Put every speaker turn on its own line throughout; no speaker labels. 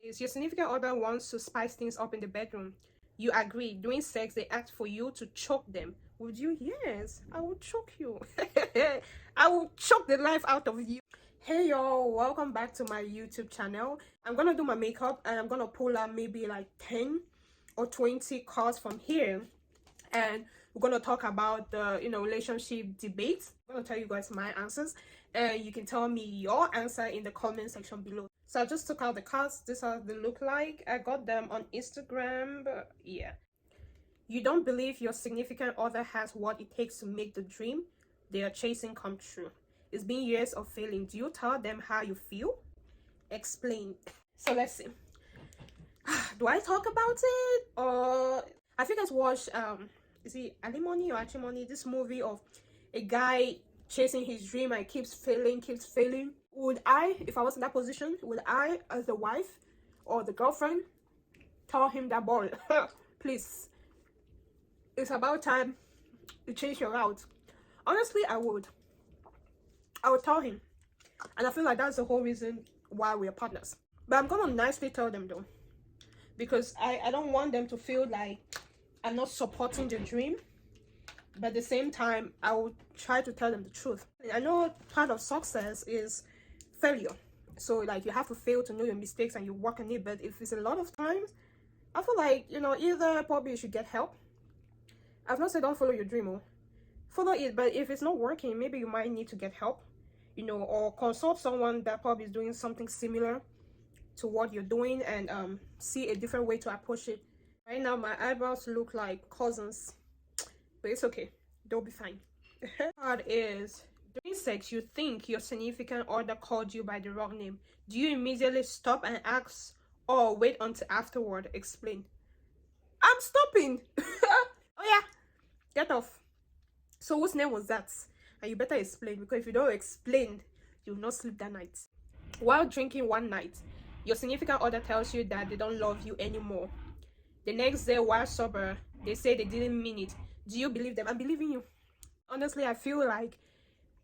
Is your significant other wants to spice things up in the bedroom. You agree. During sex, they ask for you to choke them. Would you? Yes, I will choke you. I will choke the life out of you. Hey y'all, welcome back to my YouTube channel. I'm gonna do my makeup and I'm gonna pull out maybe like 10 or 20 cards from here, and we're gonna talk about the relationship debates. I'm gonna tell you guys my answers, and you can tell me your answer in the comment section below. So I just took out the cards. This is how they look like. I got them on Instagram, but yeah. You don't believe your significant other has what it takes to make the dream they are chasing come true. It's been years of failing. Do you tell them how you feel? Explain. So let's see. Do I talk about it? Or I think I watched is it Alimony or Achimony? This movie of a guy chasing his dream and keeps failing. Would I, if I was in that position, would I, as the wife or the girlfriend, tell him that boy, please, it's about time you change your route? Honestly, I would tell him, and I feel like that's the whole reason why we're partners. But I'm gonna nicely tell them though, because I don't want them to feel like I'm not supporting the dream, but at the same time I will try to tell them the truth. I know part of success is failure, so like you have to fail to know your mistakes and you work on it. But if it's a lot of times, I feel like either probably you should get help. I've not said don't follow your dream, or follow it, but if it's not working, maybe you might need to get help, or consult someone that probably is doing something similar to what you're doing, and see a different way to approach it. Right now my eyebrows look like cousins, but it's okay, they'll be fine. Card is, during sex you think your significant other called you by the wrong name. Do you immediately stop and ask, or wait until afterward? Explain. I'm stopping. Oh yeah, get off. So whose name was that? And you better explain, because if you don't explain, you'll not sleep that night. While drinking one night, your significant other tells you that they don't love you anymore. The next day, while sober, they say they didn't mean it. Do you believe them? I'm believing you. Honestly, I feel like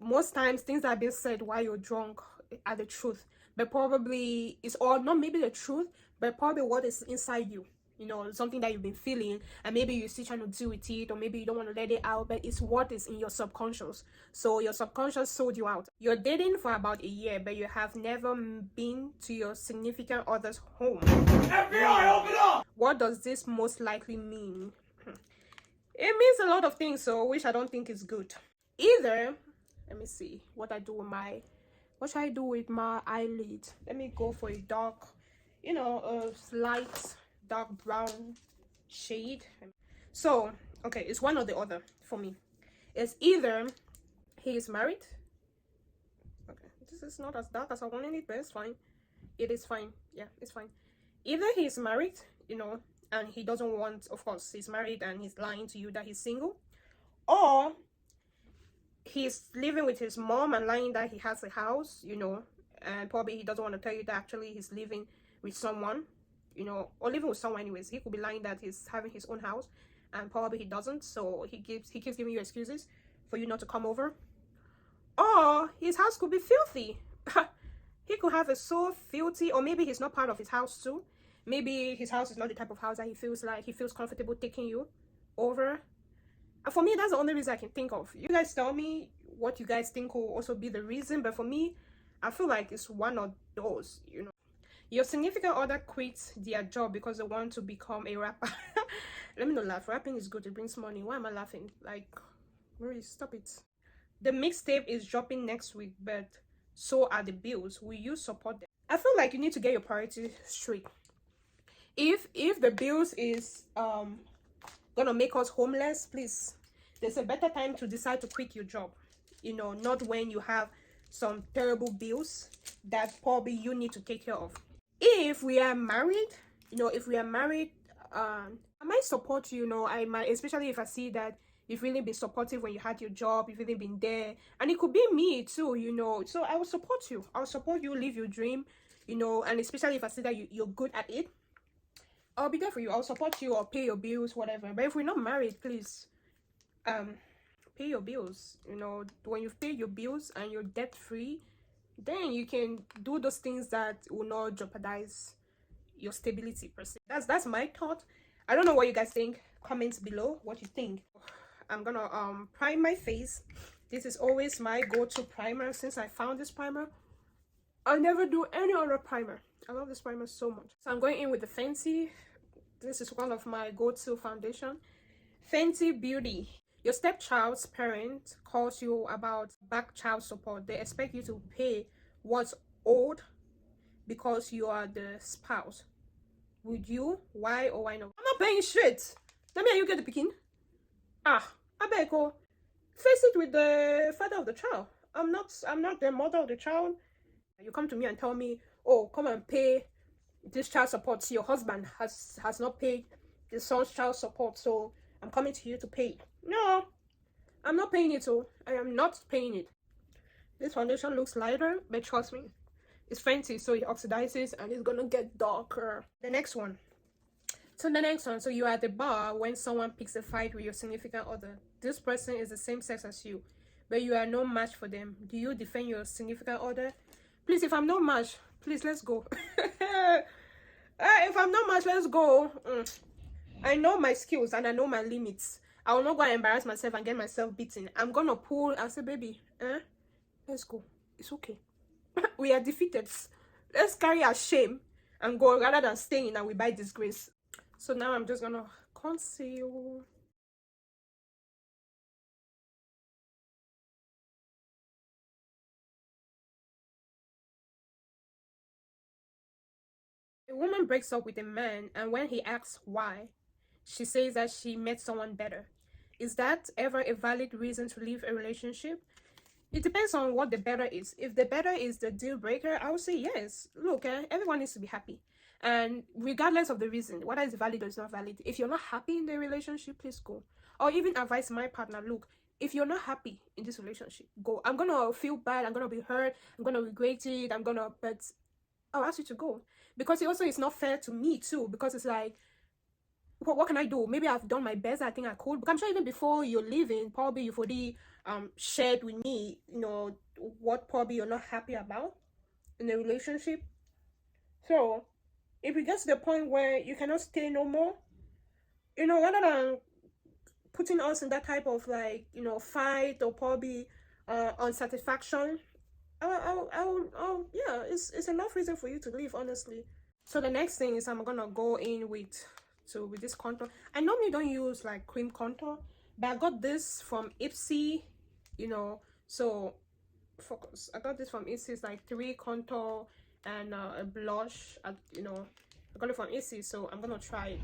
most times things that are being said while you're drunk are the truth, but probably it's all not maybe the truth, but probably what is inside you. Something that you've been feeling, and maybe you're still trying to deal with it, or maybe you don't want to let it out, but it's what is in your subconscious. So your subconscious sold you out. You're dating for about a year, but you have never been to your significant other's home. FBI, open up! What does this most likely mean? It means a lot of things, so which I don't think is good. Either, let me see what should I do with my eyelid? Let me go for a dark, a light dark brown shade. So okay, it's one or the other for me. It's either he is married. Okay, this is not as dark as I wanted it, but it's fine. It is fine. Yeah, it's fine. Either he's married, and he doesn't want, of course he's married and he's lying to you that he's single, or he's living with his mom and lying that he has a house, and probably he doesn't want to tell you that actually he's living with someone, or living with someone anyways. He could be lying that he's having his own house, and probably he doesn't, so he keeps giving you excuses for you not to come over. Or his house could be filthy. He could have it so filthy, or maybe he's not part of his house too. Maybe his house is not the type of house that he feels comfortable taking you over. And for me, that's the only reason I can think of. You guys tell me what you guys think will also be the reason, but for me, I feel like it's one of those. Your significant other quits their job because they want to become a rapper. Let me not laugh. Rapping is good, it brings money. Why am I laughing? Like, Marie, stop it. The mixtape is dropping next week, but so are the bills. Will you support them? I feel like you need to get your priorities straight. If the bills is gonna make us homeless, please, there's a better time to decide to quit your job. Not when you have some terrible bills that probably you need to take care of. If we are married, I might support you. I might, especially if I see that you've really been supportive when you had your job, you've really been there, and it could be me too, so I will support you. I'll support you, live your dream, and especially if I see that you're good at it, I'll be there for you. I'll support you, or pay your bills, whatever. But if we're not married, please, pay your bills. When you've paid your bills and you're debt free, then you can do those things that will not jeopardize your stability per se. That's my thought. I don't know what you guys think. Comments below what you think. I'm gonna prime my face. This is always my go-to primer. Since I found this primer, I never do any other primer. I love this primer so much. So I'm going in with the Fenty. This is one of my go-to foundation. Fenty Beauty. Your stepchild's parent calls you about back child support. They expect you to pay what's owed because you are the spouse. Would you? Why or why not? I'm not paying shit. Let me and you get the picking. I beg you. Face it with the father of the child. I'm not the mother of the child. You come to me and tell me, oh, come and pay this child support. Your husband has not paid the son's child support, so I'm coming to you to pay it. No, I'm not paying it. So I am not paying it. This foundation looks lighter, but trust me, it's Fenty, so it oxidizes and it's gonna get darker. The next one. So you are at the bar when someone picks a fight with your significant other. This person is the same sex as you, but you are no match for them. Do you defend your significant other? Please, if I'm no match, please, let's go. If I'm not match, let's go. I know my skills and I know my limits. I will not go and embarrass myself and get myself beaten. I'm gonna pull and say, baby, let's go. It's okay. We are defeated. Let's carry our shame and go rather than staying and we buy disgrace. So now I'm just gonna conceal. A woman breaks up with a man, and when he asks why, she says that she met someone better. Is that ever a valid reason to leave a relationship? It depends on what the better is. If the better is the deal breaker, I would say yes. Look, everyone needs to be happy. And regardless of the reason, whether it's valid or it's not valid, if you're not happy in the relationship, please go. Or even advise my partner, look, if you're not happy in this relationship, go. I'm gonna feel bad, I'm gonna be hurt, I'm gonna regret it, but I'll ask you to go. Because it also is not fair to me too, because it's like, what can I do? Maybe I've done my best, I think I could. But I'm sure even before you're leaving, probably you've already shared with me, what probably you're not happy about in the relationship. So if it gets to the point where you cannot stay no more, rather than putting us in that type of like, fight or probably unsatisfaction, yeah, it's enough reason for you to leave, honestly. So the next thing is I'm gonna go in with this contour. I normally don't use like cream contour, but I got this from Ipsy, so focus. I got this from Ipsy. It's like 3 contour and a blush. I got it from Ipsy, so I'm gonna try it.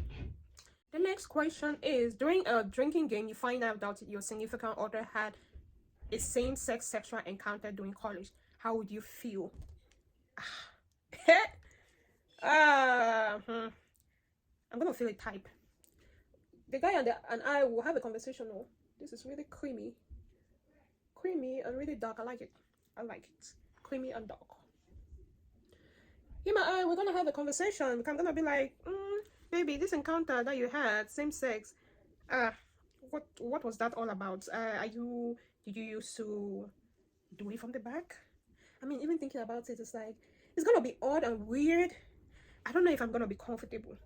The next question is, during a drinking game, you find out that your significant other had a same-sex sexual encounter during college. How would you feel? I'm gonna feel a type. The guy and I will have a conversation. Oh, this is really creamy and really dark. I like it. Creamy and dark. Him and I, we're gonna have a conversation. I'm gonna be like, baby, this encounter that you had, same sex, what was that all about? Did you used to do it from the back? I mean, even thinking about it, it's like, it's gonna be odd and weird. I don't know if I'm gonna be comfortable,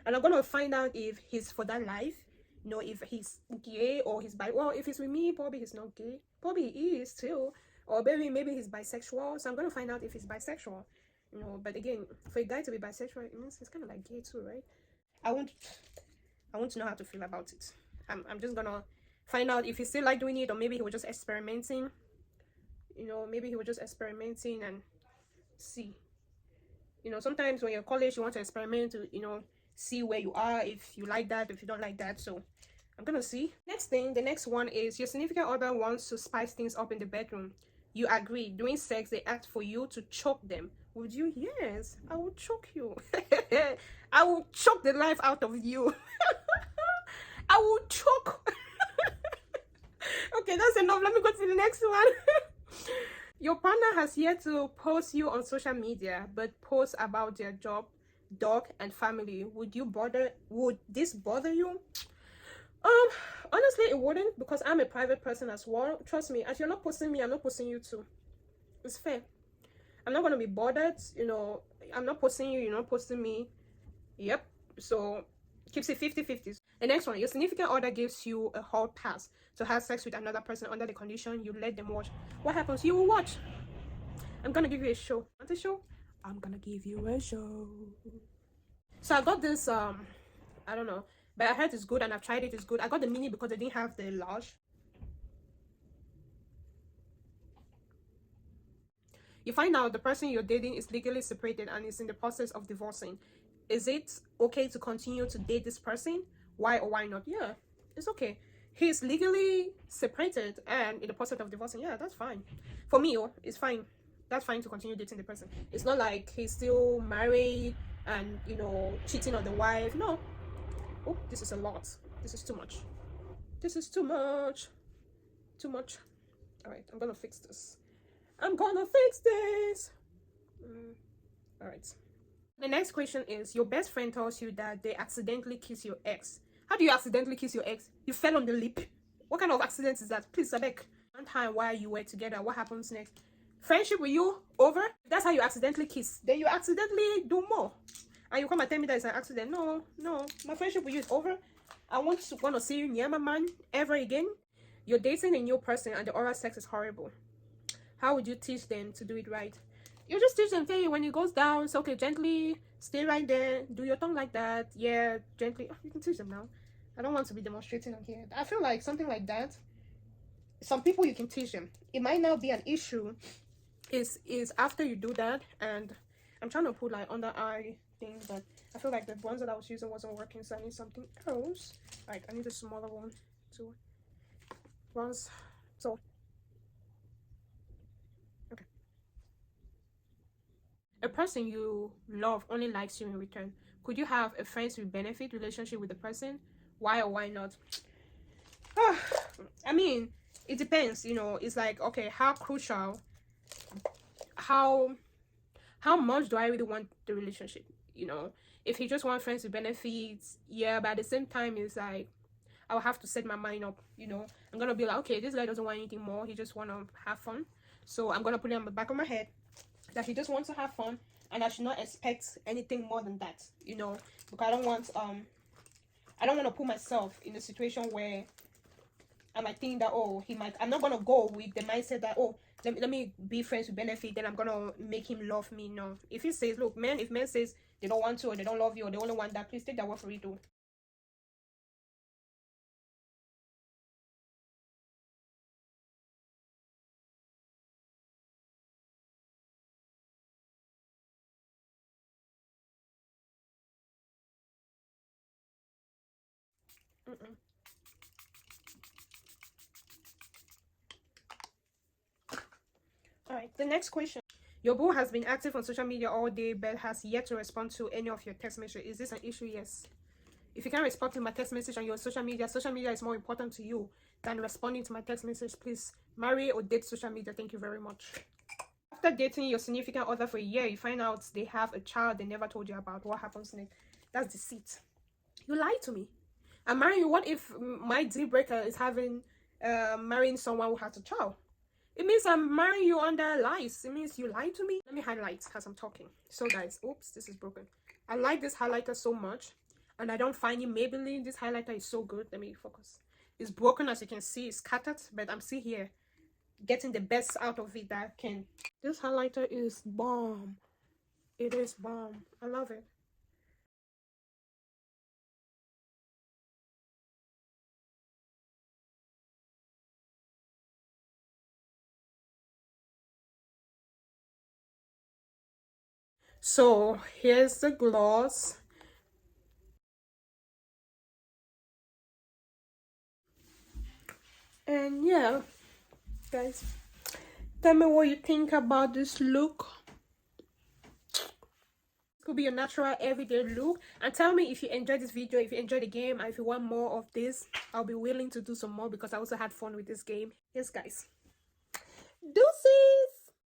and I'm gonna find out if he's for that life, if he's gay or he's bi. Well, if he's with me, probably he's not gay. Probably he is too, or maybe he's bisexual. So I'm gonna find out if he's bisexual. But again, for a guy to be bisexual, it means he's kind of like gay too, right? I won't know how to feel about it. I'm just gonna find out if he still like doing it, or maybe he was just experimenting. Maybe he was just experimenting and see. Sometimes when you're in college, you want to experiment to, see where you are, if you like that, if you don't like that. So I'm gonna see. The next one is, your significant other wants to spice things up in the bedroom. You agree. During sex, they ask for you to choke them. Would you? Yes, I will choke you. I will choke the life out of you. I will choke. Okay, that's enough. Let me go to the next one. Your partner has yet to post you on social media, but post about their job, dog, and family. Would this bother you? Honestly, it wouldn't, because I'm a private person as well. Trust me, as you're not posting me, I'm not posting you too. It's fair. I'm not gonna be bothered. I'm not posting you, you're not posting me. Yep. So keeps it 50-50. The next one, your significant other gives you a hall pass to have sex with another person under the condition you let them watch. What happens? You will watch. I'm gonna give you a show. Want a show? I'm gonna give you a show. So I got this I don't know, but I heard it's good and I've tried it. It's good. I got the mini because they didn't have the large. You find out the person you're dating is legally separated and is in the process of divorcing. Is it okay to continue to date this person? Why or why not? Yeah, it's okay. He's legally separated and in the process of divorcing. Yeah, that's fine. For me, oh, it's fine. That's fine to continue dating the person. It's not like he's still married and, you know, cheating on the wife. No. Oh, this is a lot. This is too much. This is too much. Too much. All right, I'm gonna fix this. I'm gonna fix this. All right. The next question is, your best friend tells you that they accidentally kiss your ex. How do you accidentally kiss your ex? You fell on the lip. What kind of accident is that? Please, Sabek. One time while you were together, what happens next? Friendship with you over? If that's how you accidentally kiss, then you accidentally do more. And you come and tell me that it's an accident. No, no. My friendship with you is over. I want to see you near my man ever again. You're dating a new person and the oral sex is horrible. How would you teach them to do it right? You just teach them, tell you when it goes down, it's okay, gently, stay right there, do your tongue like that, yeah, gently. You can teach them now. I don't want to be demonstrating on here. I feel like something like that, some people you can teach them. It might not be an issue, is after you do that, and I'm trying to put like under eye things, but I feel like the ones that I was using wasn't working, so I need something else. Like, I need a smaller one too. Once, so a person you love only likes you in return. Could you have a friends with benefit relationship with the person? Why or why not? I mean, it depends, you know. It's like, okay, how crucial, how much do I really want the relationship, you know? If he just wants friends with benefits, yeah, but at the same time, it's like I'll have to set my mind up, you know. I'm gonna be like, okay, this guy doesn't want anything more, he just wanna have fun. So I'm gonna put it on the back of my head that he just wants to have fun, and I should not expect anything more than that, you know, because I don't want to put myself in a situation where I might think that, oh, I'm not gonna go with the mindset that, oh, let me be friends with benefit, then I'm gonna make him love me. No. If he says, look, man, if men says they don't want to, or they don't love you, or they only want that, please take that word for it too. All right, the next question. Your boo has been active on social media all day but has yet to respond to any of your text messages. Is this an issue? Yes. If you can't respond to my text message on your social media is more important to you than responding to my text message, please marry or date social media. Thank you very much. After dating your significant other for a year, you find out they have a child they never told you about. What happens next? That's deceit. You lied to me. I'm marrying you. What if my deal breaker is having marrying someone who has a child? It means I'm marrying you under lies. It means you lied to me. Let me highlight as I'm talking. So guys, oops, this is broken. I like this highlighter so much, and I don't find it Maybelline. This highlighter is so good. Let me focus. It's broken, as you can see. It's scattered, but I'm still here getting the best out of it that I can. This highlighter is bomb. It is bomb. I love it. So here's the gloss. And yeah, guys, tell me what you think about this look. Could be your natural everyday look, and tell me if you enjoyed this video, if you enjoyed the game, and if you want more of this, I'll be willing to do some more because I also had fun with this game. Yes guys, deuces.